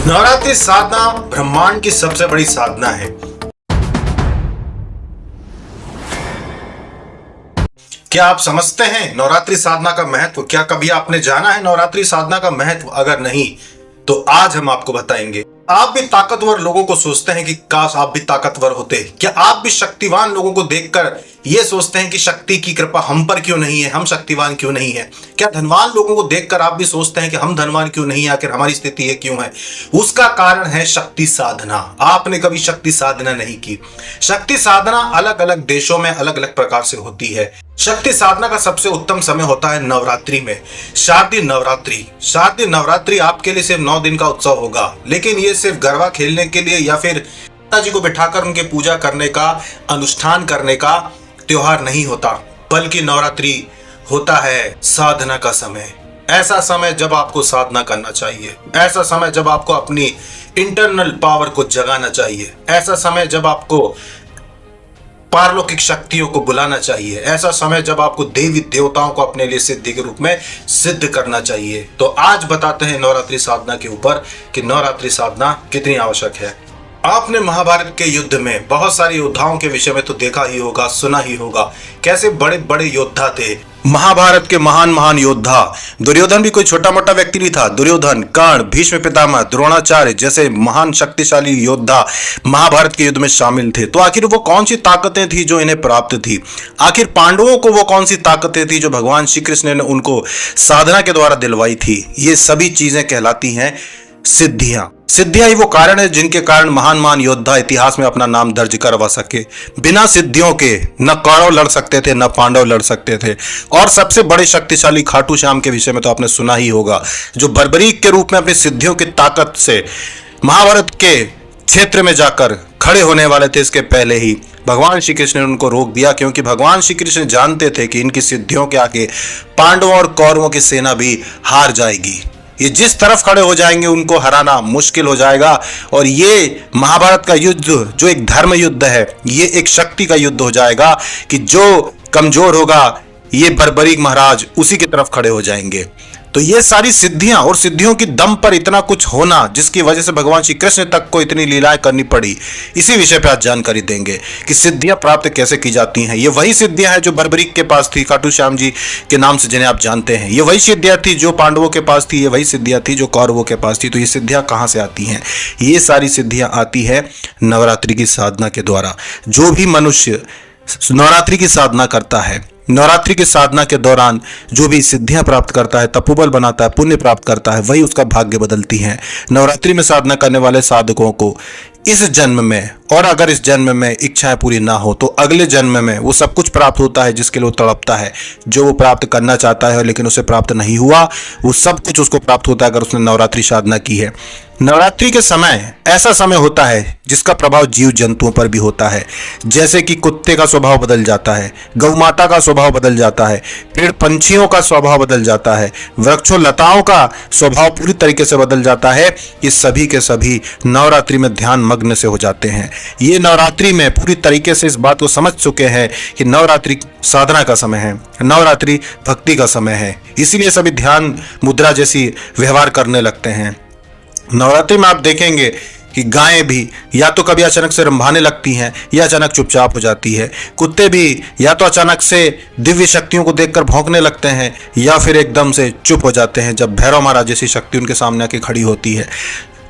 नवरात्रि साधना ब्रह्मांड की सबसे बड़ी साधना है। क्या आप समझते हैं नवरात्रि साधना का महत्व? क्या कभी आपने जाना है नवरात्रि साधना का महत्व? अगर नहीं तो आज हम आपको बताएंगे। आप भी ताकतवर लोगों को सोचते हैं कि काश आप भी ताकतवर होते। क्या आप भी शक्तिवान लोगों को देखकर ये सोचते हैं कि शक्ति की कृपा हम पर क्यों नहीं है, हम शक्तिवान क्यों नहीं है? क्या धनवान लोगों को देखकर आप भी सोचते हैं कि हम धनवान क्यों नहीं है, आखिर हमारी स्थिति ये क्यों है? उसका कारण है शक्ति साधना। आपने कभी शक्ति साधना नहीं की। शक्ति साधना अलग अलग देशों में अलग अलग प्रकार से होती है। शक्ति साधना का सबसे उत्तम समय होता है नवरात्रि में, शारदीय नवरात्रि। शारदीय नवरात्रि आपके लिए सिर्फ 9 दिन का उत्सव होगा, लेकिन ये सिर्फ गरबा खेलने के लिए या फिर माता जी को बिठाकर उनके पूजा करने का, अनुष्ठान करने का त्योहार नहीं होता, बल्कि नवरात्रि होता है साधना का समय। ऐसा समय जब आपको साधना करना चाहिए, ऐसा समय जब आपको अपनी इंटरनल पावर को जगाना चाहिए, ऐसा समय जब आपको पारलौकिक शक्तियों को बुलाना चाहिए, ऐसा समय जब आपको देवी देवताओं को अपने लिए सिद्धि के रूप में सिद्ध करना चाहिए। तो आज बताते हैं नवरात्रि साधना के ऊपर कि नवरात्रि साधना कितनी आवश्यक है। आपने महाभारत के युद्ध में बहुत सारे योद्धाओं के विषय में तो देखा ही होगा, सुना ही होगा, कैसे बड़े बड़े योद्धा थे। महाभारत के महान महान योद्धा। दुर्योधन भी कोई छोटा मोटा व्यक्ति नहीं था। दुर्योधन, कर्ण, भीष्म पितामह, द्रोणाचार्य जैसे महान शक्तिशाली योद्धा महाभारत के युद्ध में शामिल थे। तो आखिर वो कौन सी ताकतें थी जो इन्हें प्राप्त थी? आखिर पांडवों को वो कौन सी ताकतें थी जो भगवान श्री कृष्ण ने उनको साधना के द्वारा दिलवाई थी? ये सभी चीजें कहलाती हैं सिद्धियां। सिद्धियां ही वो कारण है जिनके कारण महान महान योद्धा इतिहास में अपना नाम दर्ज करवा सके। बिना सिद्धियों के न कौरव लड़ सकते थे, न पांडव लड़ सकते थे। और सबसे बड़े शक्तिशाली खाटू श्याम के विषय में तो आपने सुना ही होगा, जो बर्बरीक के रूप में अपनी सिद्धियों की ताकत से महाभारत के क्षेत्र में जाकर खड़े होने वाले थे। इसके पहले ही भगवान श्री कृष्ण ने उनको रोक दिया, क्योंकि भगवान श्री कृष्ण जानते थे कि इनकी सिद्धियों के आगे पांडवों और कौरवों की सेना भी हार जाएगी। ये जिस तरफ खड़े हो जाएंगे उनको हराना मुश्किल हो जाएगा। और ये महाभारत का युद्ध जो एक धर्म युद्ध है, ये एक शक्ति का युद्ध हो जाएगा कि जो कमजोर होगा ये बर्बरीक महाराज उसी की तरफ खड़े हो जाएंगे। तो ये सारी सिद्धियां और सिद्धियों की दम पर इतना कुछ होना, जिसकी वजह से भगवान श्री कृष्ण तक को इतनी लीलाएं करनी पड़ी, इसी विषय पे आज जानकारी देंगे कि सिद्धियां प्राप्त कैसे की जाती हैं। ये वही सिद्धियां हैं जो बर्बरीक के पास थी, खाटू श्याम जी के नाम से जिन्हें आप जानते हैं। ये वही सिद्धियां थी जो पांडवों के पास थी, ये वही सिद्धियां थी जो कौरवों के पास थी। तो ये सिद्धियां कहाँ से आती हैं? ये सारी सिद्धियां आती है नवरात्रि की साधना के द्वारा। जो भी मनुष्य नवरात्रि की साधना करता है, नवरात्रि की साधना के दौरान जो भी सिद्धियां प्राप्त करता है, तपोबल बनाता है, पुण्य प्राप्त करता है, वही उसका भाग्य बदलती हैं। नवरात्रि में साधना करने वाले साधकों को इस जन्म में, और अगर इस जन्म में इच्छाएं पूरी ना हो तो अगले जन्म में वो सब कुछ प्राप्त होता है जिसके लिए वो तड़पता है, जो वो प्राप्त करना चाहता है लेकिन उसे प्राप्त नहीं हुआ, वो सब कुछ उसको प्राप्त होता है अगर उसने नवरात्रि साधना की है। नवरात्रि के समय ऐसा समय होता है जिसका प्रभाव जीव जंतुओं पर भी होता है। जैसे कि कुत्ते का स्वभाव बदल जाता है, गौ माता का स्वभाव बदल जाता है, पेड़ पंछियों का स्वभाव बदल जाता है, वृक्षों लताओं का स्वभाव पूरी तरीके से बदल जाता है। ये सभी के सभी नवरात्रि में ध्यान मग्न से हो जाते हैं। ये नवरात्रि में पूरी तरीके से इस बात को समझ चुके हैं कि नवरात्रि साधना का समय है, नवरात्रि भक्ति का समय है, इसीलिए सभी ध्यान मुद्रा जैसी व्यवहार करने लगते हैं। नवरात्रि में आप देखेंगे कि गायें भी या तो कभी अचानक से रंभाने लगती हैं या अचानक चुपचाप हो जाती है। कुत्ते भी या तो अचानक से दिव्य शक्तियों को देखकर भौंकने लगते हैं या फिर एकदम से चुप हो जाते हैं जब भैरव महाराज जैसी शक्ति उनके सामने आके खड़ी होती है।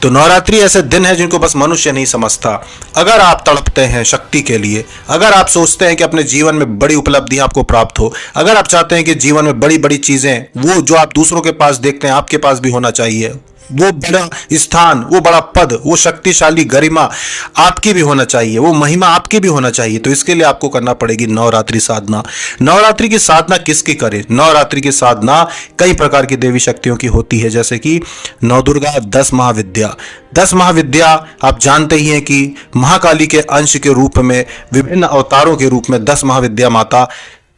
तो नवरात्रि ऐसे दिन है जिनको बस मनुष्य नहीं समझता। अगर आप तड़पते हैं शक्ति के लिए, अगर आप सोचते हैं कि अपने जीवन में बड़ी उपलब्धियां आपको प्राप्त हो, अगर आप चाहते हैं कि जीवन में बड़ी बड़ी चीजें, वो जो आप दूसरों के पास देखते हैं आपके पास भी होना चाहिए, वो बड़ा स्थान, वो बड़ा पद, वो शक्तिशाली गरिमा आपकी भी होना चाहिए, वो महिमा आपकी भी होना चाहिए, तो इसके लिए आपको करना पड़ेगी नवरात्रि साधना। नवरात्रि की साधना किसकी करें? नवरात्रि की साधना कई प्रकार की देवी शक्तियों की होती है, जैसे कि नवदुर्गा, 10 महाविद्या। 10 महाविद्या आप जानते ही हैं कि महाकाली के अंश के रूप में, विभिन्न अवतारों के रूप में 10 महाविद्या माता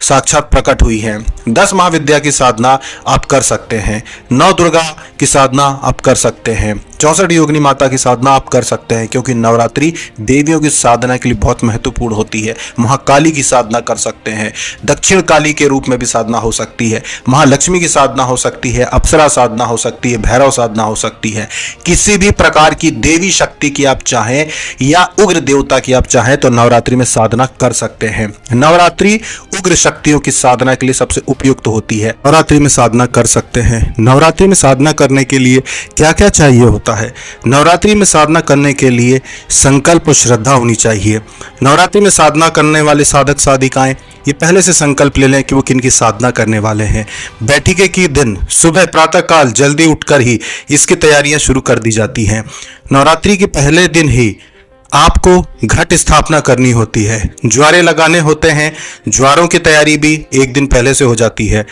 साक्षात प्रकट हुई हैं। 10 महाविद्या की साधना आप कर सकते हैं। 9 दुर्गा की साधना आप कर सकते हैं। 64 योगिनी माता की साधना आप कर सकते हैं, क्योंकि नवरात्रि देवियों की साधना के लिए बहुत महत्वपूर्ण होती है। महाकाली की साधना कर सकते हैं, दक्षिण काली के रूप में भी साधना हो सकती है, महालक्ष्मी की साधना हो सकती है, अप्सरा साधना हो सकती है, भैरव साधना हो सकती है। किसी भी प्रकार की देवी शक्ति की आप चाहें या उग्र देवता की आप चाहें तो नवरात्रि में साधना कर सकते हैं। नवरात्रि उग्र शक्तियों की साधना के लिए सबसे उपयुक्त होती है। नवरात्रि में साधना कर सकते हैं। नवरात्रि में साधना करने के लिए क्या क्या चाहिए होता है? नवरात्रि में साधना करने के लिए संकल्प और श्रद्धा होनी चाहिए। नवरात्रि में साधना करने वाले साधक साधिकाएं ये पहले से संकल्प ले लें कि वो किन की साधना करने वाले हैं। बैठिके की दिन सुबह प्रातः काल जल्दी उठकर ही इसकी तैयारियां शुरू कर दी जाती हैं। नवरात्रि के पहले दिन ही आपको घट स्थापना करनी होती है, ज्वारे लगाने होते हैं। ज्वारों की तैयारी भी एक दिन पहले से हो जाती है।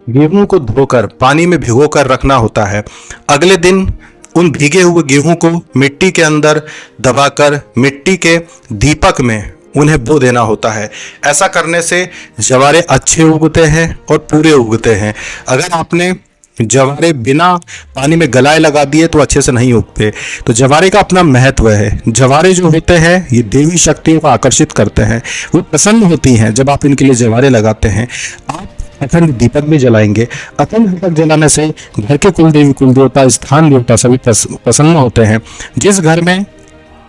गेहूं को धोकर पानी में भिगोकर रखना होता है। अगले दिन उन भीगे हुए गेहूं को मिट्टी के अंदर दबाकर मिट्टी के दीपक में उन्हें बो देना होता है। ऐसा करने से जवारे अच्छे उगते हैं और पूरे उगते हैं। अगर आपने जवारे बिना पानी में गलाए लगा दिए तो अच्छे से नहीं उगते। तो जवारे का अपना महत्व है। जवारे जो होते हैं ये देवी शक्तियों को आकर्षित करते हैं। वो प्रसन्न होती हैं जब आप इनके लिए जवारे लगाते हैं। आप अखंड दीपक भी जलाएंगे। अखंड दीपक जलाने से घर के कुल देवी कुल देवता स्थान देवता सभी प्रसन्न होते हैं। जिस घर में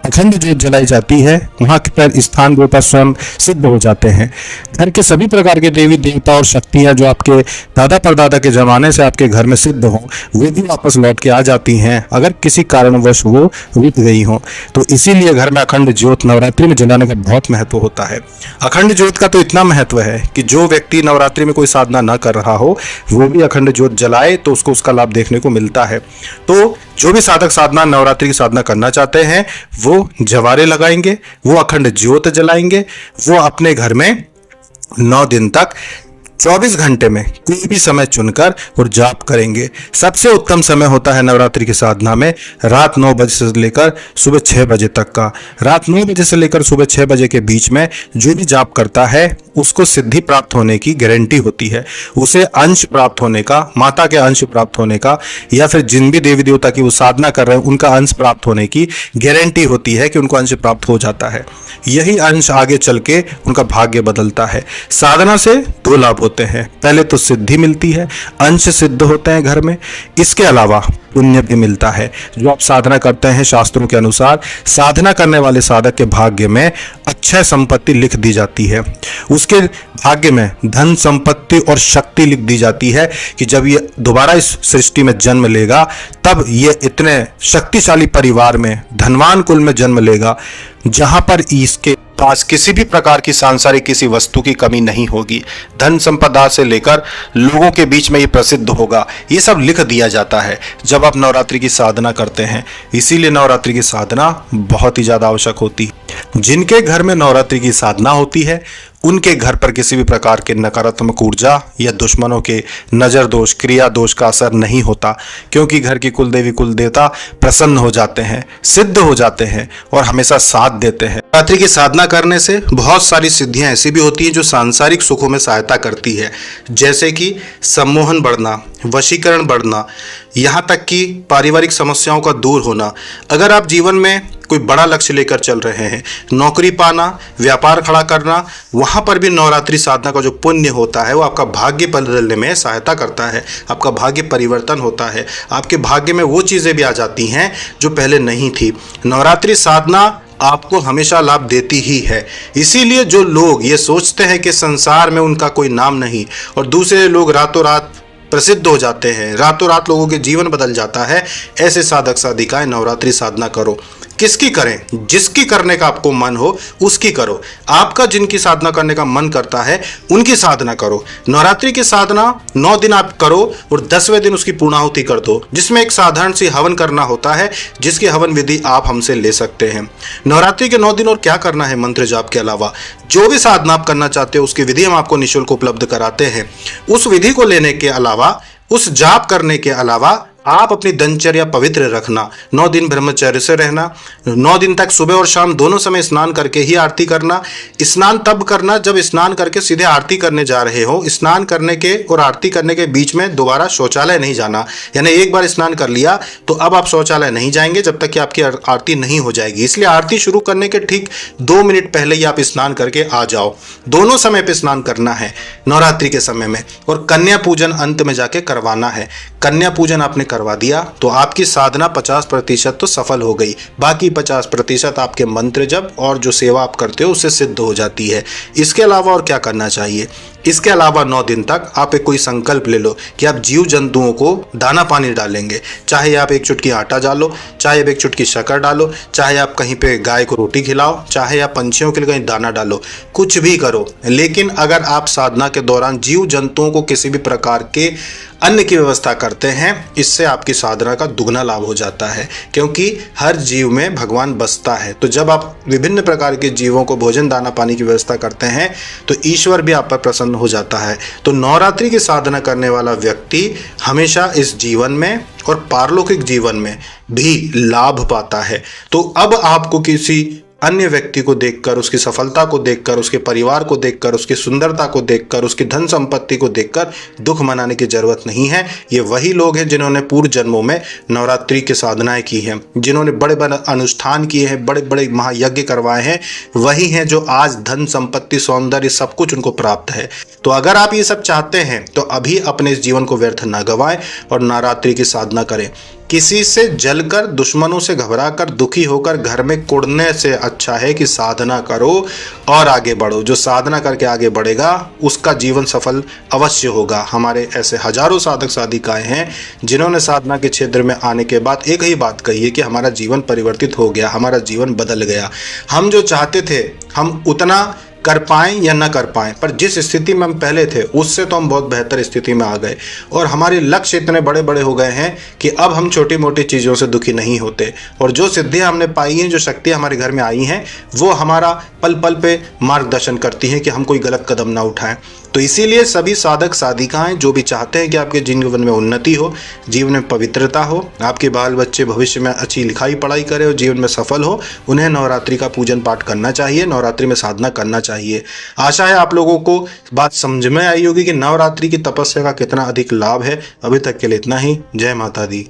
अखंड ज्योत जलाई जाती है वहां पर स्थान देवता स्वयं सिद्ध हो जाते हैं। घर के सभी प्रकार के देवी देवता और शक्तियां जो आपके दादा परदादा के जमाने से आपके घर में सिद्ध हों वे भी वापस लौट के आ जाती हैं, अगर किसी कारणवश वो रुक गई हों। तो इसीलिए घर में अखंड ज्योत नवरात्रि में जलाने का बहुत महत्व होता है। अखंड ज्योत का तो इतना महत्व है कि जो व्यक्ति नवरात्रि में कोई साधना न कर रहा हो वो भी अखंड ज्योत जलाए तो उसको उसका लाभ देखने को मिलता है। तो जो भी साधक साधना नवरात्रि की साधना करना चाहते हैं वो जवारे लगाएंगे, वो अखंड ज्योत जलाएंगे, वो अपने घर में 9 दिन तक 24 घंटे में कोई भी समय चुनकर और जाप करेंगे। सबसे उत्तम समय होता है नवरात्रि की साधना में रात 9 बजे से लेकर सुबह 6 बजे तक का। रात 9 बजे से लेकर सुबह 6 बजे के बीच में जो भी जाप करता है उसको सिद्धि प्राप्त होने की गारंटी होती है। उसे अंश प्राप्त होने का, माता के अंश प्राप्त होने का, या फिर जिन भी देवी देवता की वो साधना कर रहे हैं उनका अंश प्राप्त होने की गारंटी होती है कि उनको अंश प्राप्त हो जाता है। यही अंश आगे चल के उनका भाग्य बदलता है। साधना से 2 लाभ होते हैं। पहले तो सिद्धि मिलती है, अंश सिद्ध होते हैं घर में। इसके अलावा पुण्य भी मिलता है। जो आप साधना करते हैं शास्त्रों के अनुसार साधना करने वाले साधक के भाग्य में अक्षय संपत्ति लिख दी जाती है। उसके भाग्य में धन संपत्ति और शक्ति लिख दी जाती है कि जब ये दोबारा इस सृष्टि में जन्म लेगा तब ये इतने शक्तिशाली परिवार में धनवान कुल में जन्म लेगा जहां पर इसके पास किसी भी प्रकार की सांसारिक किसी वस्तु की कमी नहीं होगी। धन संपदा से लेकर लोगों के बीच में ये प्रसिद्ध होगा। ये सब लिख दिया जाता है जब आप नवरात्रि की साधना करते हैं। इसीलिए नवरात्रि की साधना बहुत ही ज्यादा आवश्यक होती है। जिनके घर में नवरात्रि की साधना होती है उनके घर पर किसी भी प्रकार के नकारात्मक ऊर्जा या दुश्मनों के नजर दोष क्रिया दोष का असर नहीं होता, क्योंकि घर की कुल देवी कुल देवता प्रसन्न हो जाते हैं, सिद्ध हो जाते हैं और हमेशा साथ देते हैं। नवरात्रि की साधना करने से बहुत सारी सिद्धियां ऐसी भी होती हैं जो सांसारिक सुखों में सहायता करती है, जैसे कि सम्मोहन बढ़ना, वशीकरण बढ़ना, यहाँ तक कि पारिवारिक समस्याओं का दूर होना। अगर आप जीवन में कोई बड़ा लक्ष्य लेकर चल रहे हैं, नौकरी पाना, व्यापार खड़ा करना, वहाँ पर भी नवरात्रि साधना का जो पुण्य होता है वो आपका भाग्य बदलने में सहायता करता है। आपका भाग्य परिवर्तन होता है। आपके भाग्य में वो चीज़ें भी आ जाती हैं जो पहले नहीं थी। नवरात्रि साधना आपको हमेशा लाभ देती ही है। इसीलिए जो लोग ये सोचते हैं कि संसार में उनका कोई नाम नहीं और दूसरे लोग रातों रात प्रसिद्ध हो जाते हैं, रातों रात लोगों के जीवन बदल जाता है, ऐसे साधक साधिकाएं नवरात्रि साधना करो। किसकी करें? जिसकी करने का आपको मन हो उसकी करो। आपका जिनकी साधना करने का मन करता है उनकी साधना करो। नवरात्रि की साधना 9 दिन आप करो और 10वें दिन उसकी पूर्णाहुति कर दो, जिसमें एक साधारण सी हवन करना होता है, जिसकी हवन विधि आप हमसे ले सकते हैं। नवरात्रि के 9 दिन और क्या करना है मंत्र जाप के अलावा? जो भी साधना आप करना चाहते हो उसकी विधि हम आपको निःशुल्क उपलब्ध कराते हैं। उस विधि को लेने के अलावा, उस जाप करने के अलावा आप अपनी दिनचर्या पवित्र रखना, 9 दिन ब्रह्मचर्य से रहना, 9 दिन तक सुबह और शाम दोनों समय स्नान करके ही आरती करना। स्नान तब करना जब स्नान करके सीधे आरती करने जा रहे हो। स्नान करने के और आरती करने के बीच में दोबारा शौचालय नहीं जाना, यानी एक बार स्नान कर लिया तो अब आप शौचालय नहीं जाएंगे जब तक कि आपकी आरती नहीं हो जाएगी। इसलिए आरती शुरू करने के ठीक 2 मिनट पहले ही आप स्नान करके आ जाओ। दोनों समय पे स्नान करना है नवरात्रि के समय में, और कन्या पूजन अंत में जाके करवाना है। कन्या पूजन आपने करवा दिया तो आपकी साधना 50% तो सफल हो गई, बाकी 50% आपके मंत्र जप और जो सेवा आप करते हो उससे सिद्ध हो जाती है। इसके अलावा और क्या करना चाहिए? इसके अलावा 9 दिन तक आप एक कोई संकल्प ले लो कि आप जीव जंतुओं को दाना पानी डालेंगे। चाहे आप 1 चुटकी आटा डालो, चाहे आप 1 चुटकी शक्कर डालो, चाहे आप कहीं पे गाय को रोटी खिलाओ, चाहे आप पंछियों के लिए कहीं दाना डालो, कुछ भी करो। लेकिन अगर आप साधना के दौरान जीव जंतुओं को किसी भी प्रकार के अन्न की व्यवस्था करते हैं, इससे आपकी साधना का दुगना लाभ हो जाता है, क्योंकि हर जीव में भगवान बसता है। तो जब आप विभिन्न प्रकार के जीवों को भोजन दाना पानी की व्यवस्था करते हैं तो ईश्वर भी आप पर प्रसन्न हो जाता है। तो नवरात्रि की साधना करने वाला व्यक्ति हमेशा इस जीवन में और पारलौकिक जीवन में भी लाभ पाता है। तो अब आपको किसी अन्य व्यक्ति को देखकर, उसकी सफलता को देखकर, उसके परिवार को देखकर, उसकी सुंदरता को देखकर, उसकी धन संपत्ति को देखकर दुख मनाने की जरूरत नहीं है। ये वही लोग हैं जिन्होंने पूर्व जन्मों में नवरात्रि की साधनाएं की हैं, जिन्होंने बड़े बड़े अनुष्ठान किए हैं, बड़े बड़े महायज्ञ करवाए हैं, वही हैं जो आज धन संपत्ति सौंदर्य सब कुछ उनको प्राप्त है। तो अगर आप ये सब चाहते हैं तो अभी अपने इस जीवन को व्यर्थ ना गवाएं और नवरात्रि की साधना करें। किसी से जलकर, दुश्मनों से घबराकर, दुखी होकर घर में कुढ़ने से अच्छा है कि साधना करो और आगे बढ़ो। जो साधना करके आगे बढ़ेगा उसका जीवन सफल अवश्य होगा। हमारे ऐसे हजारों साधक साधिकाएं हैं जिन्होंने साधना के क्षेत्र में आने के बाद एक ही बात कही है कि हमारा जीवन परिवर्तित हो गया, हमारा जीवन बदल गया। हम जो चाहते थे हम उतना कर पाएं या ना कर पाएं, पर जिस स्थिति में हम पहले थे उससे तो हम बहुत बेहतर स्थिति में आ गए, और हमारे लक्ष्य इतने बड़े बड़े हो गए हैं कि अब हम छोटी मोटी चीज़ों से दुखी नहीं होते। और जो सिद्धियां हमने पाई हैं, जो शक्तियां हमारे घर में आई हैं, वो हमारा पल पल पे मार्गदर्शन करती हैं कि हम कोई गलत कदम ना उठाएं। तो इसीलिए सभी साधक साधिकाएं जो भी चाहते हैं कि आपके जीवन में उन्नति हो, जीवन में पवित्रता हो, आपके बाल बच्चे भविष्य में अच्छी लिखाई पढ़ाई करें और जीवन में सफल हो, उन्हें नवरात्रि का पूजन पाठ करना चाहिए, नवरात्रि में साधना करना चाहिए। आशा है आप लोगों को बात समझ में आई होगी कि नवरात्रि की तपस्या का कितना अधिक लाभ है। अभी तक के लिए इतना ही। जय माता दी।